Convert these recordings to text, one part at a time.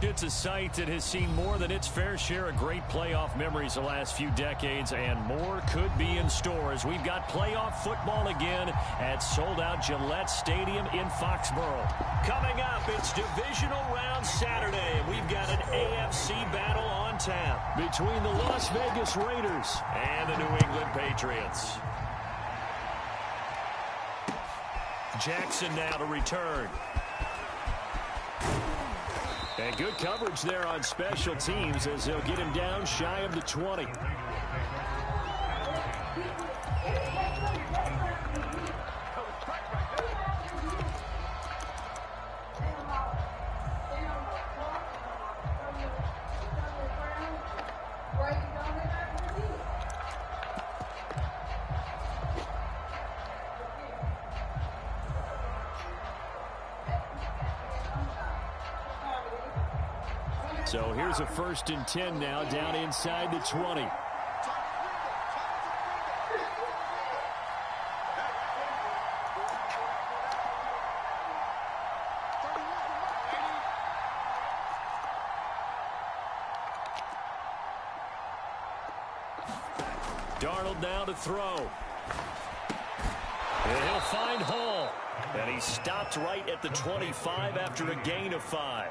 It's a site that has seen more than its fair share of great playoff memories the last few decades, and more could be in store as we've got playoff football again at sold-out Gillette Stadium in Foxborough. Coming up, it's divisional round Saturday. We've got an AFC battle on tap between the Las Vegas Raiders and the New England Patriots. Jackson now to return. And good coverage there on special teams as they'll get him down shy of the 20. So here's a 1st and 10 now down inside the 20. Darnold now to throw. And he'll find Hall. And he stopped right at the 25 after a gain of 5.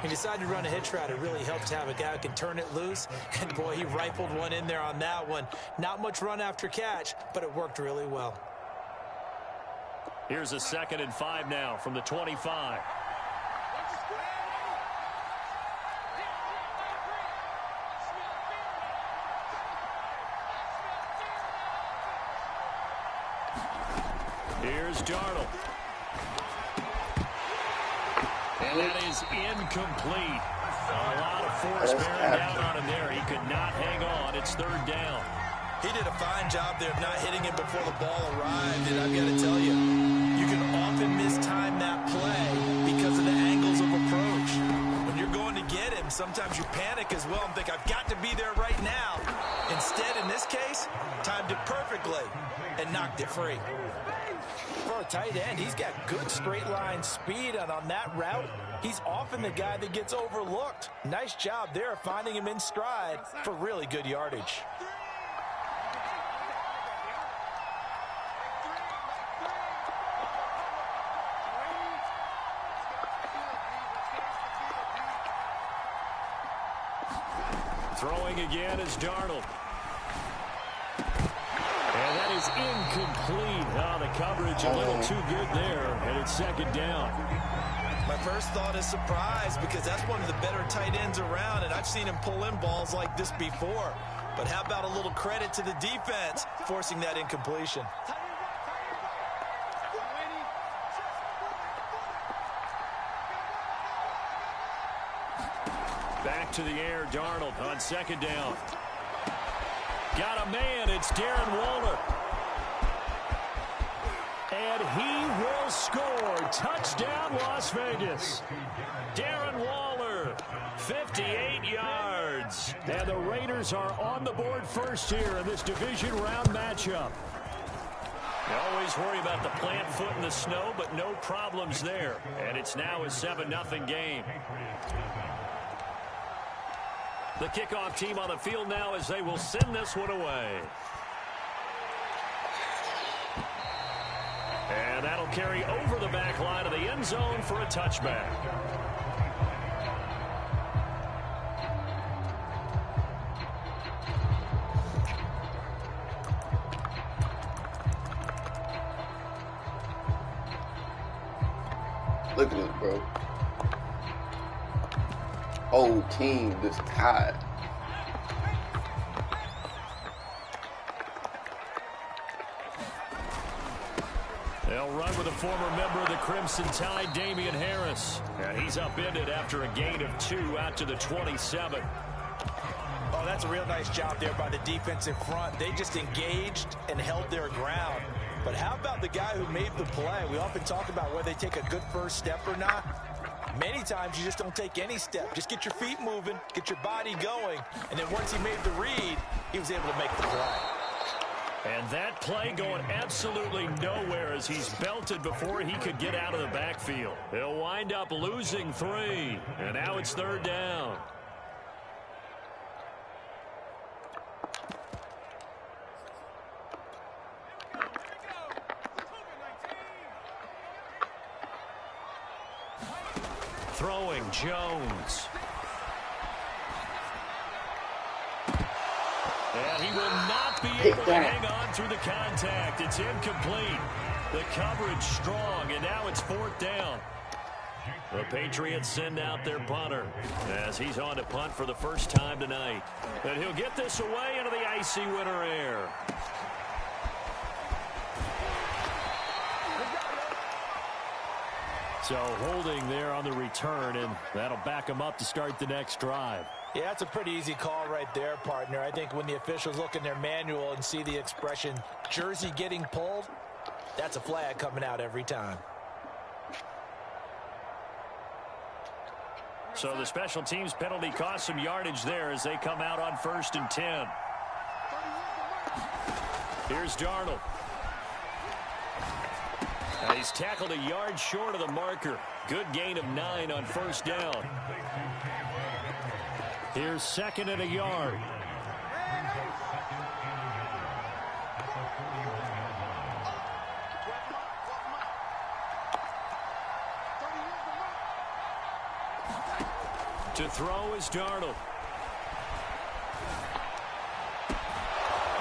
He decided to run a hitch route. It really helped to have a guy who can turn it loose. And, boy, he rifled one in there on that one. Not much run after catch, but it worked really well. Here's a 2nd and 5 now from the 25. Here's Darnold. That is incomplete. A lot of force bearing down on him there. He could not hang on. It's 3rd down. He did a fine job there of not hitting him before the ball arrived. And I've got to tell you, you can often mistime that play because of the angles of approach. When you're going to get him, sometimes you panic as well and think, I've got to be there right now. Instead, in this case, timed it perfectly and knocked it free. For a tight end, he's got good straight line speed, and on that route, he's often the guy that gets overlooked. Nice job there finding him in stride for really good yardage. Throwing again is Darnold. And that is incomplete. Oh, the coverage a little too good there, and it's 2nd down. My first thought is surprise because that's one of the better tight ends around, and I've seen him pull in balls like this before. But how about a little credit to the defense forcing that incompletion? Back to the air, Darnold on 2nd down. Got a man, it's Darren Waller. And he will score. Touchdown, Las Vegas. Darren Waller, 58 yards. And the Raiders are on the board first here in this division round matchup. You always worry about the plant foot in the snow, but no problems there. And it's now a 7-0 game. The kickoff team on the field now as they will send this one away. And that'll carry over the back line of the end zone for a touchback. Look at it, bro. Whole team just tied. They'll run with a former member of the Crimson Tide, Damian Harris. And he's upended after a gain of 2 out to the 27. Oh, that's a real nice job there by the defensive front. They just engaged and held their ground. But how about the guy who made the play? We often talk about whether they take a good first step or not. Many times you just don't take any step. Just get your feet moving, get your body going, and then once he made the read, he was able to make the play. And that play going absolutely nowhere as he's belted before he could get out of the backfield. He'll wind up losing 3. And now it's 3rd down. Throwing Jones. And he will not be able to hang on through the contact. It's incomplete. The coverage strong, and now it's 4th down. The Patriots send out their punter as he's on to punt for the first time tonight. And he'll get this away into the icy winter air. So holding there on the return, and that'll back him up to start the next drive. Yeah, that's a pretty easy call right there, partner. I think when the officials look in their manual and see the expression jersey getting pulled, that's a flag coming out every time. So the special teams penalty cost some yardage there as they come out on 1st and 10. Here's Darnold. And he's tackled a yard short of the marker. Good gain of 9 on 1st down. Here's 2nd and a yard. To throw is Darnold.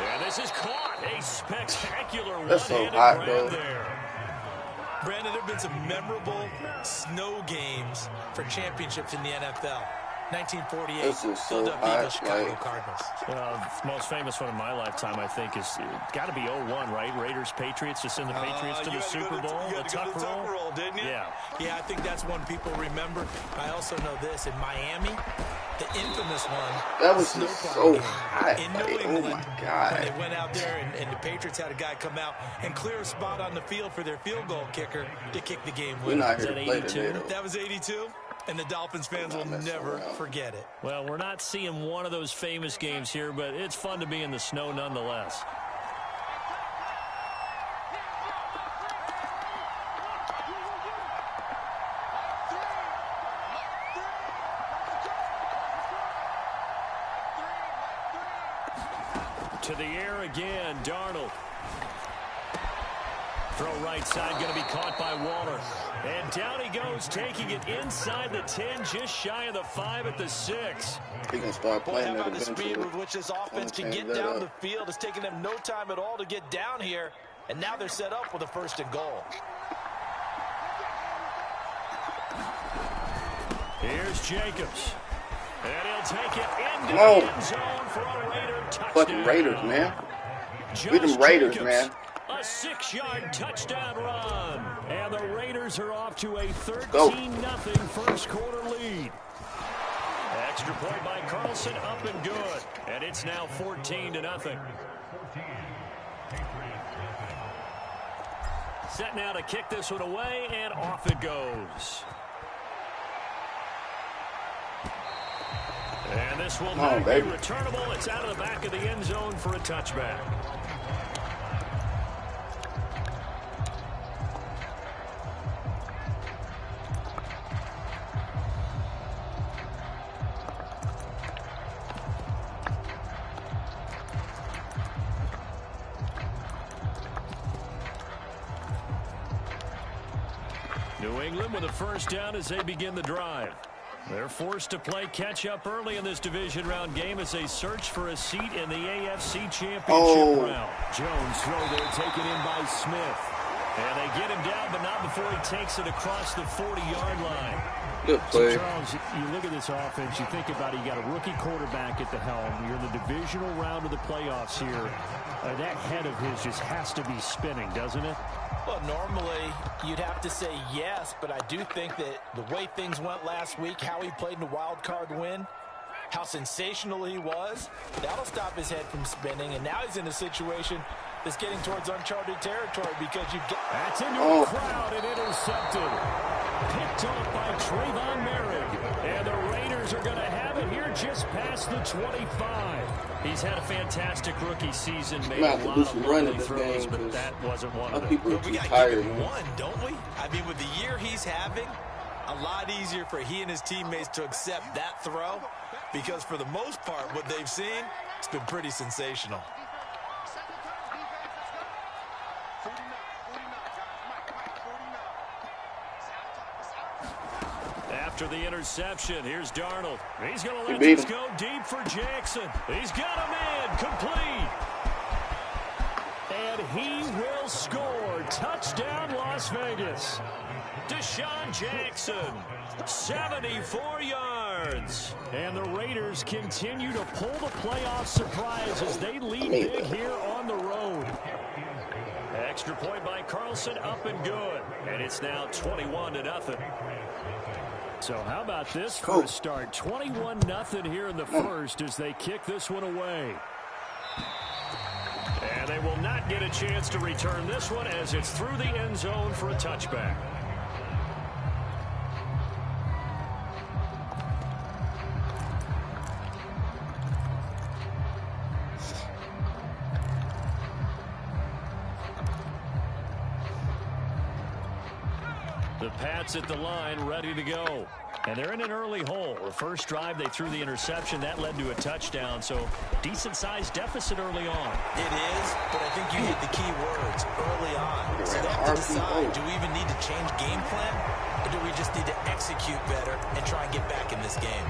And this is caught. A spectacular one-handed grab there. Brandon, there have been some memorable snow games for championships in the NFL. 1948, Philadelphia, Chicago Cardinals. The most famous one in my lifetime, I think, is got to be 0-1, right? Raiders, Patriots, to send the Patriots to the Super Bowl. You had to go to the Tuck roll, didn't you? Yeah, I think that's one people remember. I also know this. In Miami, the infamous one. That was just so hot. In New England, oh, my God. When they went out there and the Patriots had a guy come out and clear a spot on the field for their field goal kicker to kick the game winner. We're not here to play today, That was 82? And the Dolphins fans will never forget it. Well, we're not seeing one of those famous games here, but it's fun to be in the snow nonetheless. To the air again, Darnold. Throw right side, going to be caught by Waller. And down he goes, taking it inside the 10, just shy of the 5 at the 6. He can start playing how about the speed with which this offense can get down the field? It's taken them no time at all to get down here. And now they're set up with a 1st and goal. Here's Jacobs. And he'll take it into the end zone for a Raider touchdown. Fucking Raiders, man. We them Raiders, Jacobs, man. a 6-yard touchdown run. And the Raiders are off to a 13-0 first quarter lead. Extra point by Carlson, up and good. And it's now 14-0. Set now to kick this one away, and off it goes. And this will not be returnable. It's out of the back of the end zone for a touchback. New England with a 1st down as they begin the drive. They're forced to play catch-up early in this division round game as they search for a seat in the AFC Championship round. Jones throw there, taken in by Smith. And they get him down, but not before he takes it across the 40-yard line. Good play. So, Charles, you look at this offense, you think about it, you got a rookie quarterback at the helm. You're in the divisional round of the playoffs here. That head of his just has to be spinning, doesn't it? Well, normally you'd have to say yes, but I do think that the way things went last week, how he played in the wild card win, how sensational he was, that'll stop his head from spinning. And now he's in a situation that's getting towards uncharted territory because you've got... That's into a crowd and intercepted. Picked off by Trayvon Merrick. And the Raiders are going to have it here just past the 25. He's had a fantastic rookie season. Made a lot of lovely throws, but that wasn't one of them. People are we got to give him one, don't we? I mean, with the year he's having, a lot easier for he and his teammates to accept that throw, because for the most part, what they've seen, it's been pretty sensational. After the interception, here's Darnold. He's going to let this go deep for Jackson. He's got him in, complete. And he will score. Touchdown, Las Vegas. Deshaun Jackson, 74 yards. And the Raiders continue to pull the playoff surprise as they lead big here on the road. Extra point by Carlson, up and good. And it's now 21-0. So how about this for a start? 21-0 here in the first as they kick this one away. And they will not get a chance to return this one as it's through the end zone for a touchback. The Pats at the line, ready to go. And they're in an early hole. The first drive, they threw the interception. That led to a touchdown, so decent-sized deficit early on. It is, but I think you hit the key words, early on. So they have to decide, do we even need to change game plan, or do we just need to execute better and try and get back in this game?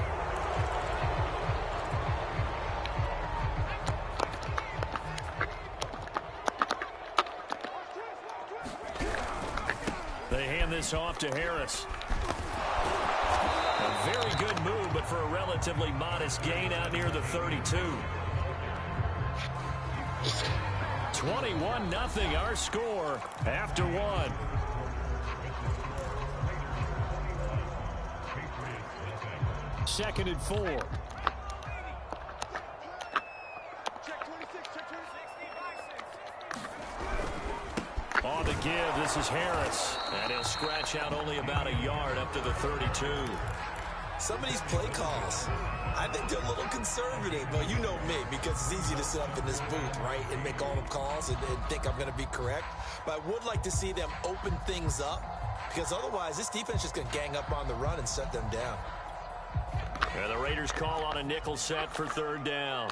They hand this off to Harris. A very good move, but for a relatively modest gain out near the 32. 21-0 our score after one. Second and 4. On the give, this is Harris. And he'll scratch out only about a yard up to the 32. Some of these play calls, I think they're a little conservative, but you know me, because it's easy to sit up in this booth, right, and make all the calls and think I'm going to be correct. But I would like to see them open things up, because otherwise this defense is going to gang up on the run and shut them down. And the Raiders call on a nickel set for third down.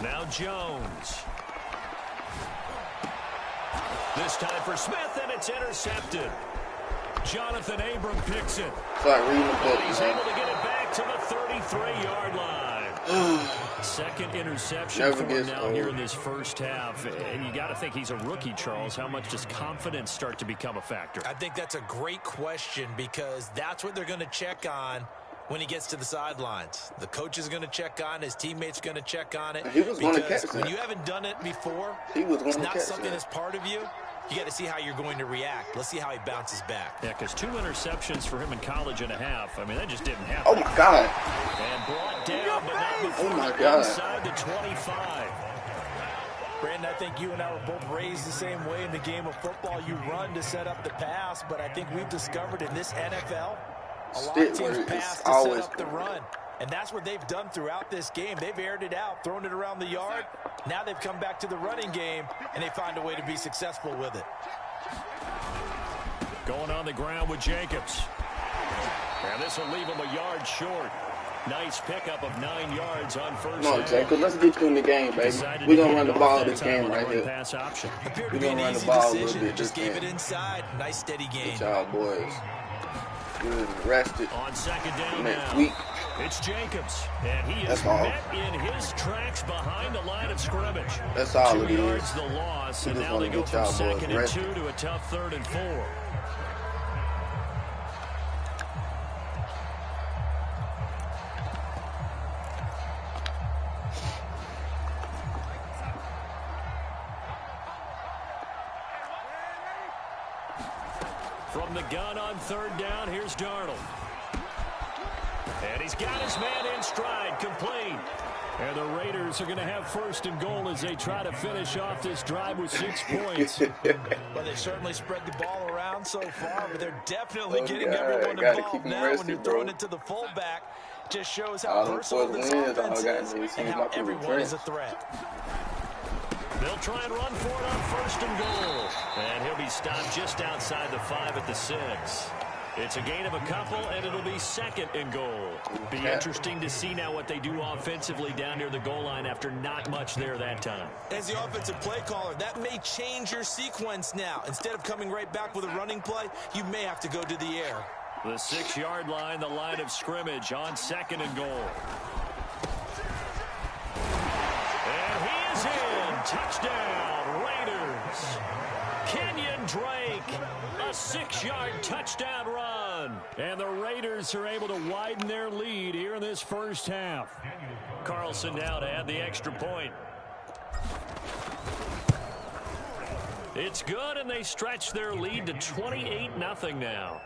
Now Jones. This time for Smith, and it's intercepted. Jonathan Abram picks it. It's like reading the book. He's able to get it back to the 33-yard line. Second interception for him now here in this first half. And you got to think he's a rookie, Charles. How much does confidence start to become a factor? I think that's a great question, because that's what they're going to check on when he gets to the sidelines. The coach is going to check on, his teammates going to check on it. He was going to catch that. When you haven't done it before, it's not something that's part of you. You got to see how you're going to react. Let's see how he bounces back. Yeah, because 2 interceptions for him in college and a half. I mean, that just didn't happen. Oh, my God. And brought down, but not before inside the 25. Brandon, I think you and I were both raised the same way in the game of football. You run to set up the pass, but I think we've discovered in this NFL, a lot of teams pass to set up the run. And that's what they've done throughout this game. They've aired it out, thrown it around the yard. Now they've come back to the running game, and they find a way to be successful with it. Going on the ground with Jacobs. And this will leave him a yard short. Nice pickup of 9 yards on first down. No, Jacob, let's get you in the game, baby. We're going to run the ball this game right here. Pass option. We're going to run the ball a little bit. Just gave it inside. Nice steady gain. Good job, boys. Good. Rested. On second down next now. week. It's Jacobs, and he is met in his tracks behind the line of scrimmage. That's all 2 it yards is. The loss, and now they go from second and 2 to a tough 3rd and 4. From the gun on 3rd down, here's Darnold. And he's got his man in stride, complete. And the Raiders are going to have first and goal as they try to finish off this drive with 6 points. Well, they certainly spread the ball around so far, but they're definitely getting everyone involved now when you're throwing it to the fullback. Just shows how versatile this offense is and how everyone is a threat. They'll try and run for it on first and goal. And he'll be stopped just outside the 5 at the 6. It's a gain of a couple, and it'll be second and goal. Be interesting to see now what they do offensively down near the goal line after not much there that time. As the offensive play caller, that may change your sequence now. Instead of coming right back with a running play, you may have to go to the air. The 6-yard line, the line of scrimmage on second and goal. And he is in. Touchdown, Raiders. Kenyon Drake, a 6-yard touchdown run. And the Raiders are able to widen their lead here in this first half. Carlson now to add the extra point. It's good, and they stretch their lead to 28-0 now.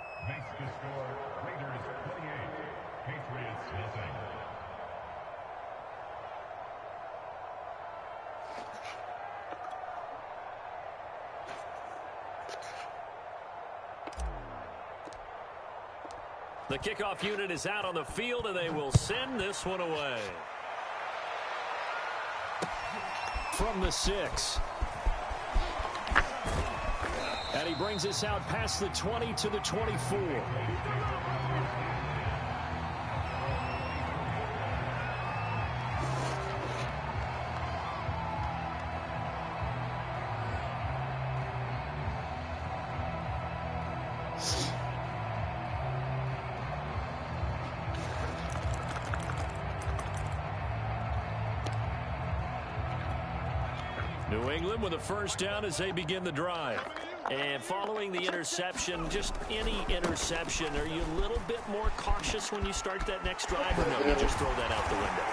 The kickoff unit is out on the field, and they will send this one away. From the 6. And he brings us out past the 20 to the 24. New England with a first down as they begin the drive. And following the interception, just any interception, are you a little bit more cautious when you start that next drive, or no, you just throw that out the window?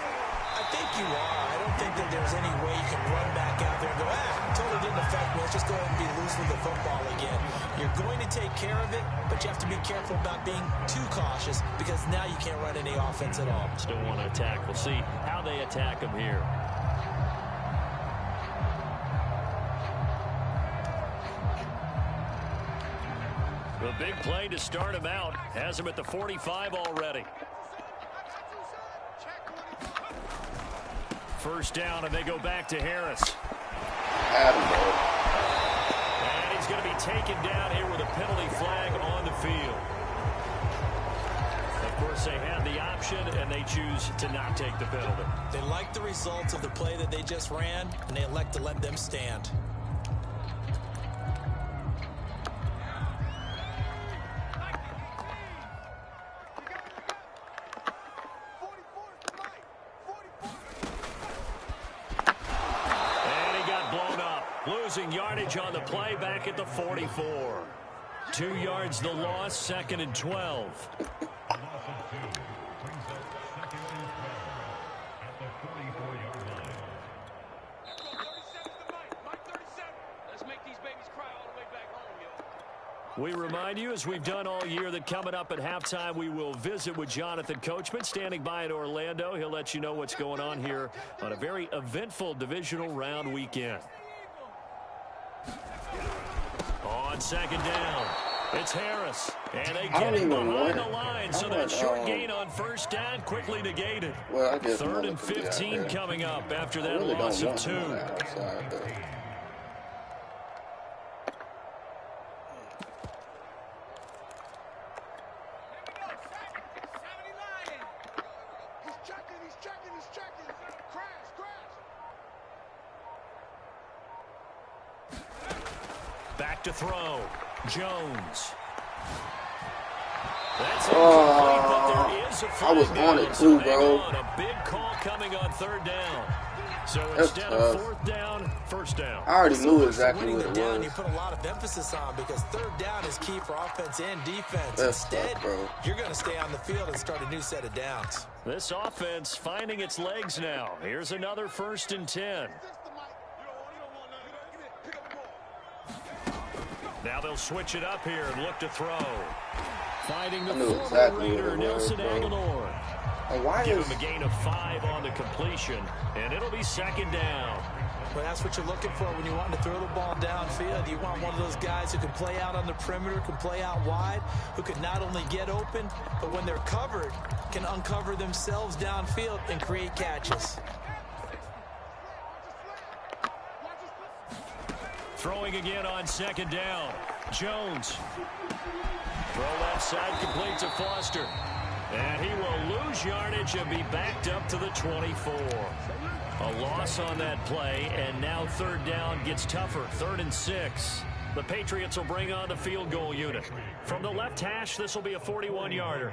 I think you are. I don't think that there's any way you can run back out there and go, totally didn't affect me. Let's just go ahead and be loose with the football again. You're going to take care of it, but you have to be careful about being too cautious because now you can't run any offense at all. Still want to attack. We'll see how they attack them here. The big play to start him out has him at the 45 already. First down, and they go back to Harris. And he's going to be taken down here with a penalty flag on the field. Of course, they had the option, and they choose to not take the penalty. They like the results of the play that they just ran, and they elect to let them stand. Losing yardage on the play back at the 44. 2 yards the loss, second and 12. We remind you, as we've done all year, that coming up at halftime, we will visit with Jonathan Coachman, standing by in Orlando. He'll let you know what's going on here on a very eventful divisional round weekend. On second down, it's Harris, and they get him behind the line, so that short gain on first down quickly negated. Well, I guess 3rd and 15 coming up after that loss of 2. Back to throw. Jones. That's incomplete, but there is a flag. I was on it too, bro. A big call coming on 3rd down. So instead of 4th down, 1st down. I already knew exactly what it was. You put a lot of emphasis on because 3rd down is key for offense and defense. Instead, you're going to stay on the field and start a new set of downs. This offense finding its legs now. Here's another 1st and 10. Now they'll switch it up here and look to throw. Finding the knew former exactly Raider, what it was, Nelson Aguilar. Give him a gain of 5 on the completion, and it'll be second down. Well, that's what you're looking for when you want to throw the ball downfield. You want one of those guys who can play out on the perimeter, can play out wide, who can not only get open, but when they're covered, can uncover themselves downfield and create catches. Throwing again on second down. Jones. Throw left side, complete to Foster. And he will lose yardage and be backed up to the 24. A loss on that play, and now third down gets tougher. 3rd and 6. The Patriots will bring on the field goal unit. From the left hash, this will be a 41-yarder.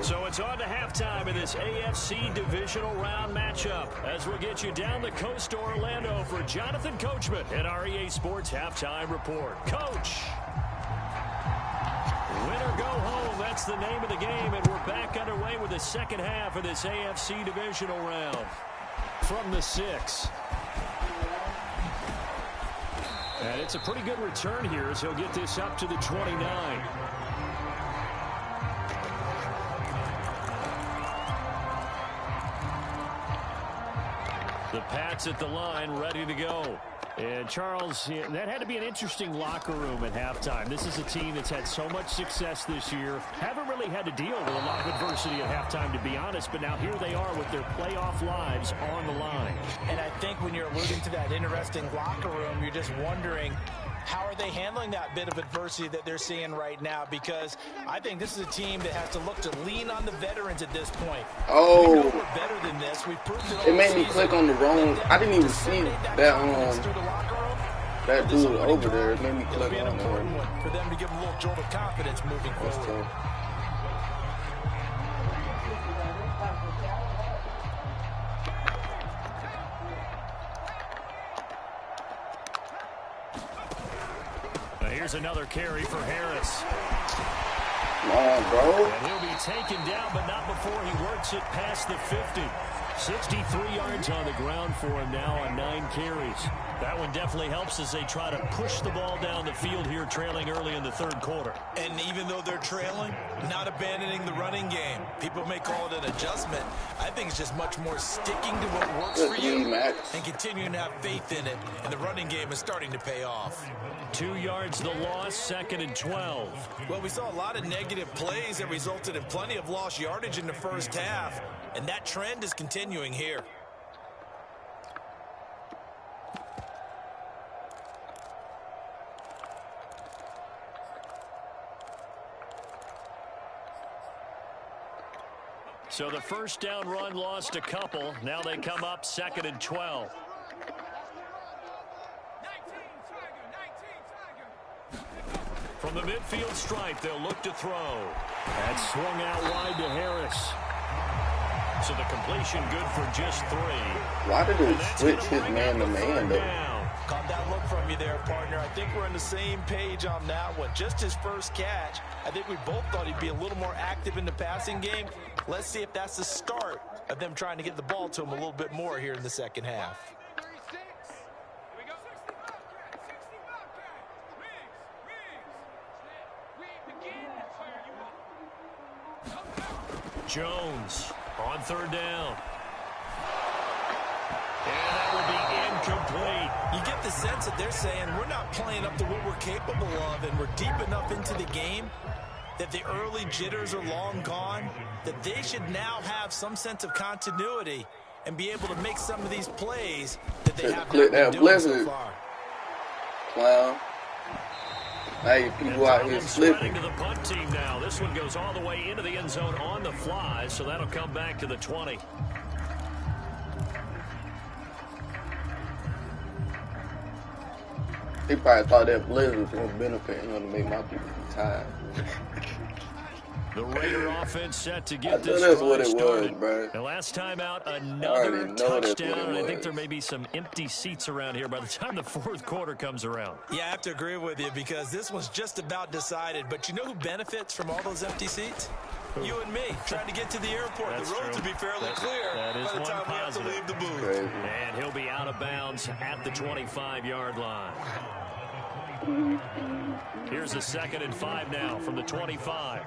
So it's on to halftime in this AFC divisional round matchup as we'll get you down the coast to Orlando for Jonathan Coachman at our EA Sports Halftime Report. Coach! Win or go home, that's the name of the game, and we're back underway with the second half of this AFC divisional round. From the 6. And it's a pretty good return here as he'll get this up to the 29. The Pats at the line, ready to go. And Charles, that had to be an interesting locker room at halftime. This is a team that's had so much success this year. Haven't really had to deal with a lot of adversity at halftime, to be honest. But now here they are with their playoff lives on the line. And I think when you're alluding to that interesting locker room, you're just wondering, how are they handling that bit of adversity that they're seeing right now? Because I think this is a team that has to look to lean on the veterans at this point. Oh, we know we're better than this. We proved it made me click on the wrong. I didn't even see that that dude over there. It made me click on an important one for them to give them a little jolt of confidence moving forward. Here's another carry for Harris. Come on, bro. And he'll be taken down, but not before he works it past the 50. 63 yards on the ground for him now on 9 carries. That one definitely helps as they try to push the ball down the field here, trailing early in the 3rd quarter. And even though they're trailing, not abandoning the running game. People may call it an adjustment. I think it's just much more sticking to what works for you and continuing to have faith in it. And the running game is starting to pay off. 2 yards the loss, 2nd and 12. Well, we saw a lot of negative plays that resulted in plenty of lost yardage in the first half. And that trend is continuing here. So the first down run lost a couple. Now they come up 2nd and 12. From the midfield stripe, they'll look to throw. That swung out wide to Harris. So the completion good for just 3. Why did it switch his man-to-man, though? Caught that look from you there, partner. I think we're on the same page on that one. Just his first catch. I think we both thought he'd be a little more active in the passing game. Let's see if that's the start of them trying to get the ball to him a little bit more here in the second half. Jones on 3rd down. And that will be incomplete. You get the sense that they're saying we're not playing up to what we're capable of, and we're deep enough into the game that the early jitters are long gone, that they should now have some sense of continuity and be able to make some of these plays that they have not been doing so far. Clown. Hey, people out here slipping. To the punt team now. This one goes all the way into the end zone on the fly, so that'll come back to the 20. He probably thought that blizzard was going to benefit him to make my people tired. The Raider offense set to get this that's what it started. was, bro. The last time out, another touchdown, and I think there may be some empty seats around here by the time the 4th quarter comes around. Yeah, I have to agree with you because this was just about decided. But you know who benefits from all those empty seats? You and me, trying to get to the airport. That's the road true. to be fairly clear that is by the one time we have to positive. leave the booth. Crazy. And he'll be out of bounds at the 25-yard line. Here's a 2nd and 5 now from the 25.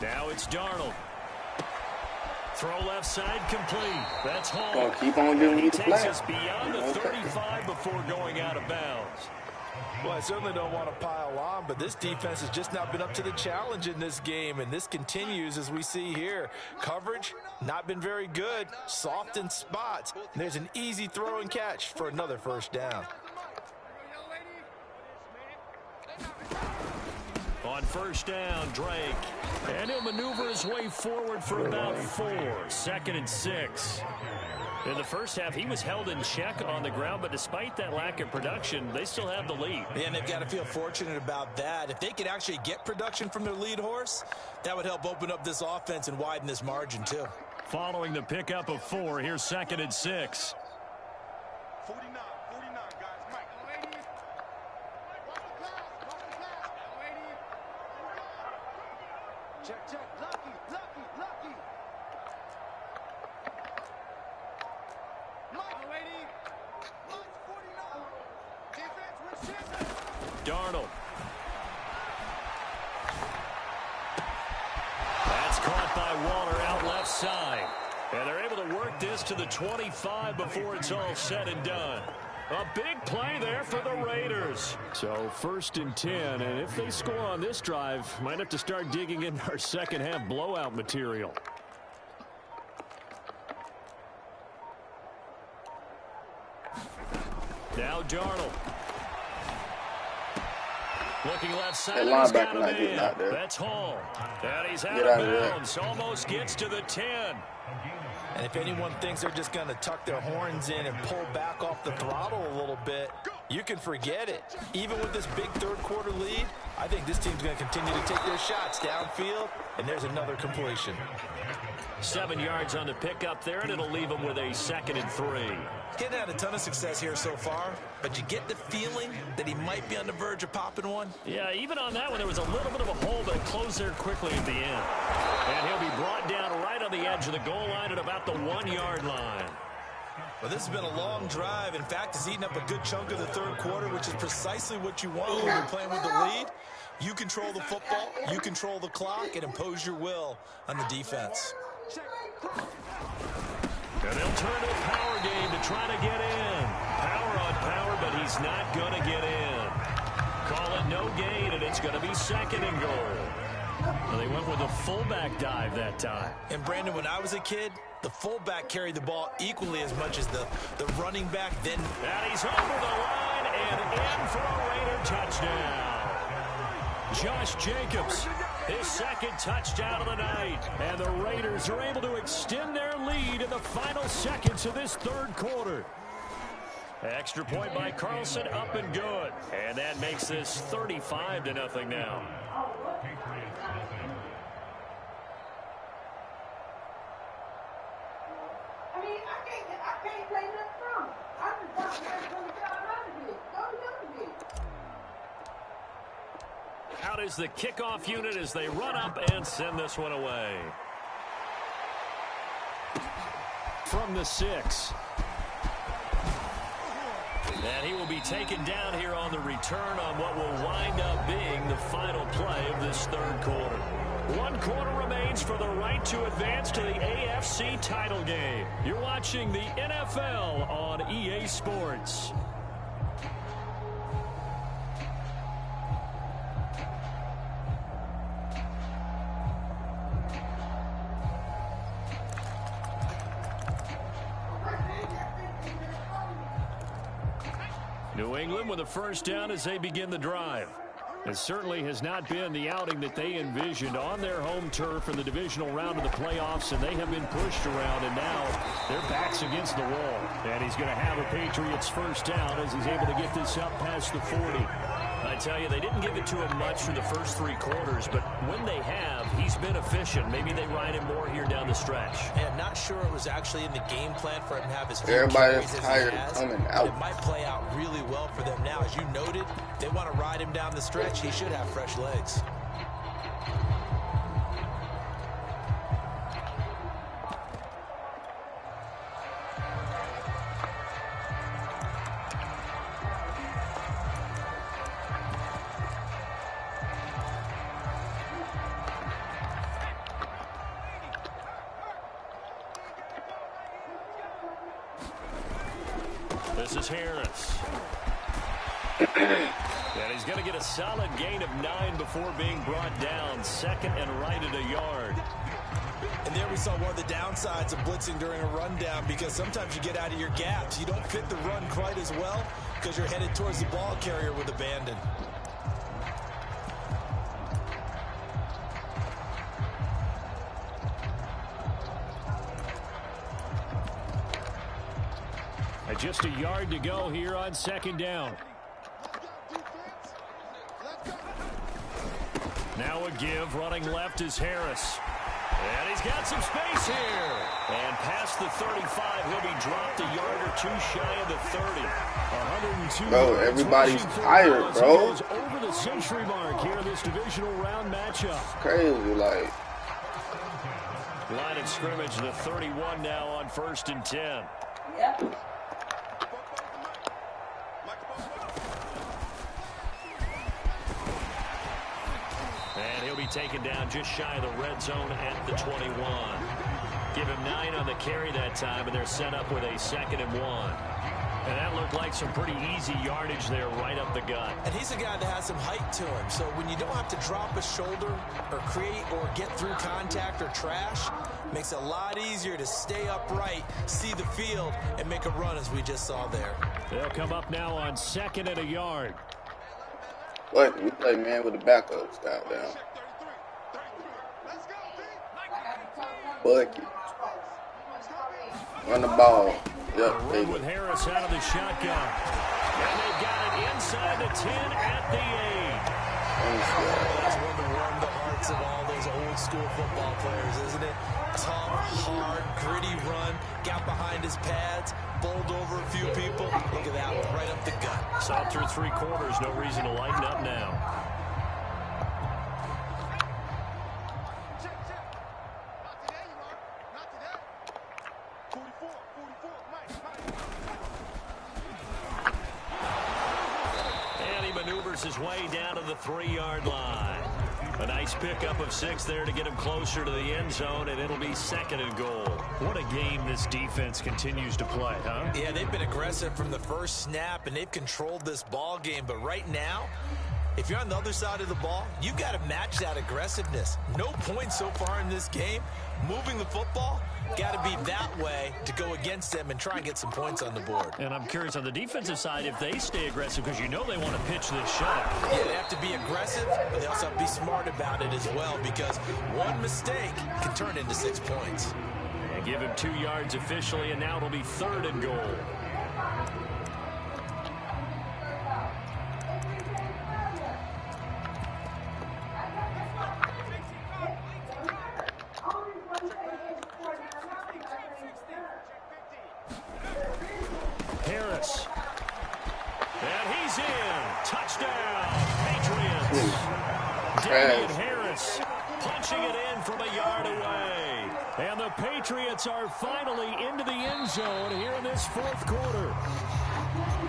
Now it's Darnold. Throw left side complete. That's Hall. Gonna keep on giving you the Takes play. us beyond the 35 before going out of bounds. Well, I certainly don't want to pile on, but this defense has just not been up to the challenge in this game, and this continues as we see here. Coverage, not been very good, soft in spots. And there's an easy throw and catch for another first down. On first down, Drake. And he'll maneuver his way forward for about 4. 2nd and 6. In the first half, he was held in check on the ground, but despite that lack of production, they still have the lead. And they've got to feel fortunate about that. If they could actually get production from their lead horse, that would help open up this offense and widen this margin too. Following the pickup of 4, here's 2nd and 6. 49, guys. Mike. Check. Lucky. Darnold. That's caught by Waller out left side. And they're able to work this to the 25 before it's all said and done. A big play there for the Raiders. So 1st and 10, and if they score on this drive, might have to start digging in our second half blowout material. Now Darnold. Looking left side. That linebacker not getting out there. That's Hall. And he's out Get of out of there. bounds. Almost gets to the 10. And if anyone thinks they're just going to tuck their horns in and pull back off the throttle a little bit, you can forget it. Even with this big third-quarter lead, I think this team's going to continue to take their shots downfield, and there's another completion. 7 yards on the pickup there, and it'll leave him with a 2nd and 3. Getting had a ton of success here so far, but you get the feeling that he might be on the verge of popping one. Yeah, even on that one, there was a little bit of a hole, but it closed there quickly at the end. And he'll be brought down right on the edge of the goal line at about the 1-yard line. Well, this has been a long drive. In fact, it's eaten up a good chunk of the third quarter, which is precisely what you want when you're playing with the lead. You control the football, you control the clock, and impose your will on the defense. And they'll turn to a power game to try to get in. Power on power, but he's not going to get in. Call it no gain, and it's going to be 2nd and goal. Well, they went with a fullback dive that time. And, Brandon, when I was a kid, the fullback carried the ball equally as much as the running back. Then And he's over the line and in for a Raider touchdown. Josh Jacobs, his 2nd touchdown of the night. And the Raiders are able to extend their lead in the final seconds of this third quarter. Extra point by Carlson, up and good. And that makes this 35-0 now. I can't play nothing from. I just got from the Go. Out is the kickoff unit as they run up and send this one away. From the 6. And he will be taken down here on the return on what will wind up being the final play of this third quarter. 1 quarter remains for the right to advance to the AFC title game. You're watching the NFL on EA Sports. New England with a first down as they begin the drive. It certainly has not been the outing that they envisioned on their home turf in the divisional round of the playoffs, and they have been pushed around, and now their back's against the wall. And he's going to have a Patriots first down as he's able to get this up past the 40. I tell you, they didn't give it to him much for the first 3 quarters, but when they have, he's been efficient. Maybe they ride him more here down the stretch. And I'm not sure it was actually in the game plan for him to have his Everybody's tired coming out. It might play out really well for them now. As you noted, they want to ride him down the stretch. He should have fresh legs. This is Harris. And he's going to get a solid gain of 9 before being brought down. Second and right at a yard. And there we saw one of the downsides of blitzing during a rundown, because sometimes you get out of your gaps. You don't fit the run quite as well because you're headed towards the ball carrier with abandon. Just a yard to go here on second down. Now a give. Running left is Harris. And he's got some space here. And past the 35, he'll be dropped a yard or 2 shy of the 30. 102. Bro, everybody's tired, bro. Over the century mark here in this divisional round matchup. Crazy, like. Line of scrimmage, the 31 now on 1st and 10. Yep. And he'll be taken down just shy of the red zone at the 21. Give him 9 on the carry that time, and they're set up with a 2nd and 1. And that looked like some pretty easy yardage there right up the gut. And he's a guy that has some height to him. So when you don't have to drop a shoulder or create or get through contact or trash, makes it a lot easier to stay upright, see the field, and make a run as we just saw there. They'll come up now on 2nd and a yard. What? We play man with the backups. Goddamn. Bucky. Run the ball. Yep, Run with Harris out of the shotgun. And they've got it inside the 10 at the 8. That's one to warm the hearts of all those old school football players, isn't it? Tough, hard, gritty run. Got behind his pads, bowled over a few people. Look at that one, right up the gut. Saw through 3 quarters, no reason to lighten up now. And he maneuvers his way down to the 3-yard line. A nice pickup of 6 there to get him closer to the end zone, and it'll be 2nd and goal. What a game this defense continues to play, huh? Yeah, they've been aggressive from the first snap, and they've controlled this ball game. But right now, if you're on the other side of the ball, you've got to match that aggressiveness. No points so far in this game. Moving the football, got to be that way to go against them and try and get some points on the board. And I'm curious on the defensive side if they stay aggressive, because you know they want to pitch this shutout. Yeah, they have to be aggressive, but they also have to be smart about it as well, because one mistake can turn into 6 points. And give him 2 yards officially, and now it'll be 3rd and goal. Harris. And he's in. Touchdown, Patriots. Damian Harris punching it in from a yard away. And the Patriots are finally into the end zone here in this 4th quarter.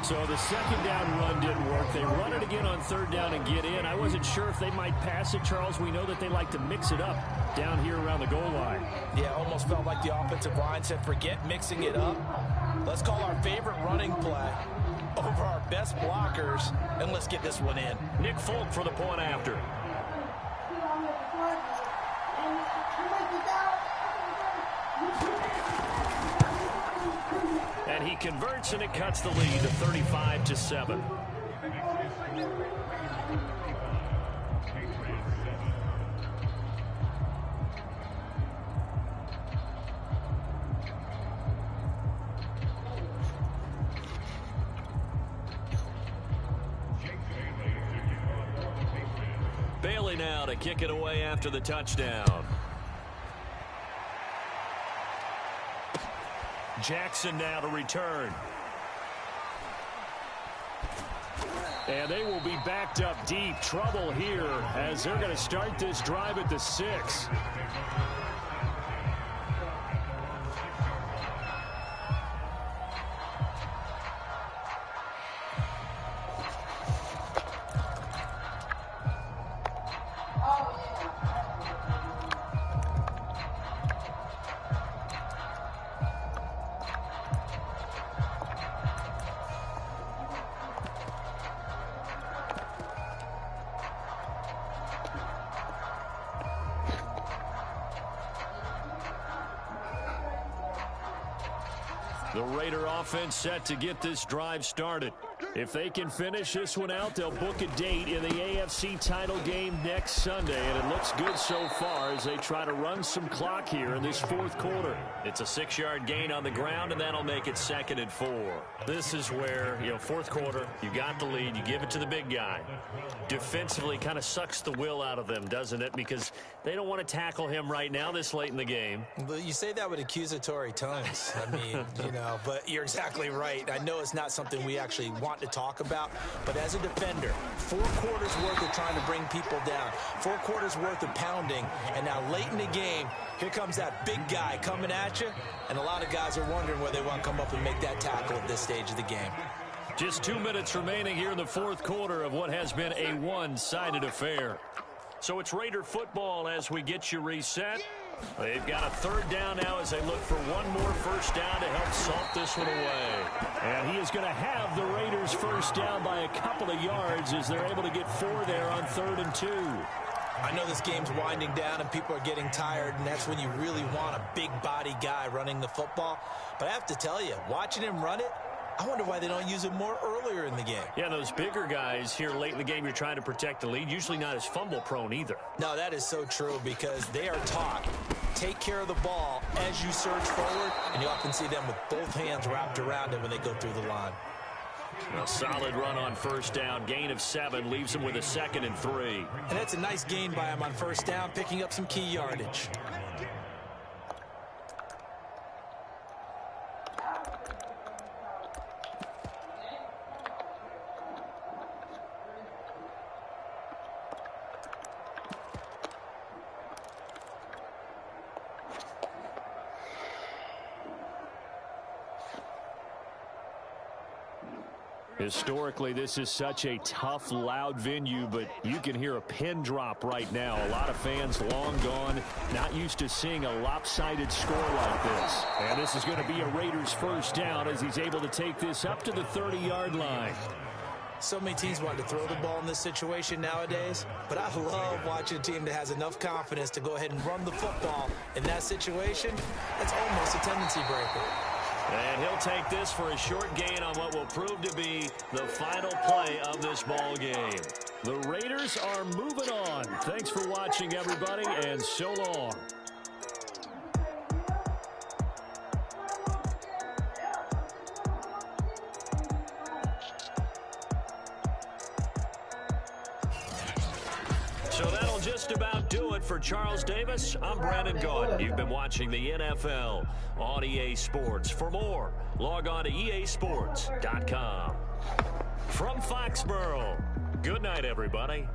So the 2nd down run didn't work. They run it again on 3rd down and get in. I wasn't sure if they might pass it, Charles. We know that they like to mix it up down here around the goal line. Yeah, almost felt like the offensive line said, forget mixing it up. Let's call our favorite running play over our best blockers, and let's get this one in. Nick Folk for the point after. And he converts, and it cuts the lead to 35-7. Bailey now to kick it away after the touchdown. Jackson now to return. And they will be backed up deep. Trouble here as they're going to start this drive at the 6. The Raider offense set to get this drive started. If they can finish this one out, they'll book a date in the AFC title game next Sunday, and it looks good so far as they try to run some clock here in this fourth quarter. It's a 6-yard gain on the ground, and that'll make it 2nd and 4. This is where, fourth quarter, you got the lead, you give it to the big guy. Defensively kind of sucks the will out of them, doesn't it? Because they don't want to tackle him right now this late in the game. Well, you say that with accusatory tones. I mean, but you're exactly right. I know it's not something we actually want to talk about, but as a defender, 4 quarters worth of trying to bring people down, 4 quarters worth of pounding, and now late in the game, here comes that big guy coming at you, and a lot of guys are wondering whether they want to come up and make that tackle at this stage of the game. Just 2 minutes remaining here in the fourth quarter of what has been a one-sided affair. So it's Raider football as we get you reset. They've got a 3rd down now as they look for one more first down to help salt this one away. And he is going to have the Raiders first down by a couple of yards as they're able to get 4 there on 3rd and 2. I know this game's winding down and people are getting tired, and that's when you really want a big body guy running the football. But I have to tell you, watching him run it, I wonder why they don't use him more earlier in the game. Yeah, those bigger guys here late in the game, you're trying to protect the lead, usually not as fumble prone either. No, that is so true because they are taught, take care of the ball as you surge forward, and you often see them with both hands wrapped around it when they go through the line. A solid run on first down, gain of 7, leaves him with a 2nd and 3. And that's a nice gain by him on first down, picking up some key yardage. Historically, this is such a tough, loud venue, but you can hear a pin drop right now. A lot of fans long gone, not used to seeing a lopsided score like this. And this is going to be a Raiders first down as he's able to take this up to the 30-yard line. So many teams want to throw the ball in this situation nowadays, but I love watching a team that has enough confidence to go ahead and run the football in that situation. That's almost a tendency breaker. And he'll take this for a short gain on what will prove to be the final play of this ball game. The Raiders are moving on. Thanks for watching, everybody, and so long. So that'll just about do it for Charles Davis. I'm Brandon Gaudin. You've been watching the NFL on EA Sports. For more, log on to easports.com. From Foxborough, good night, everybody.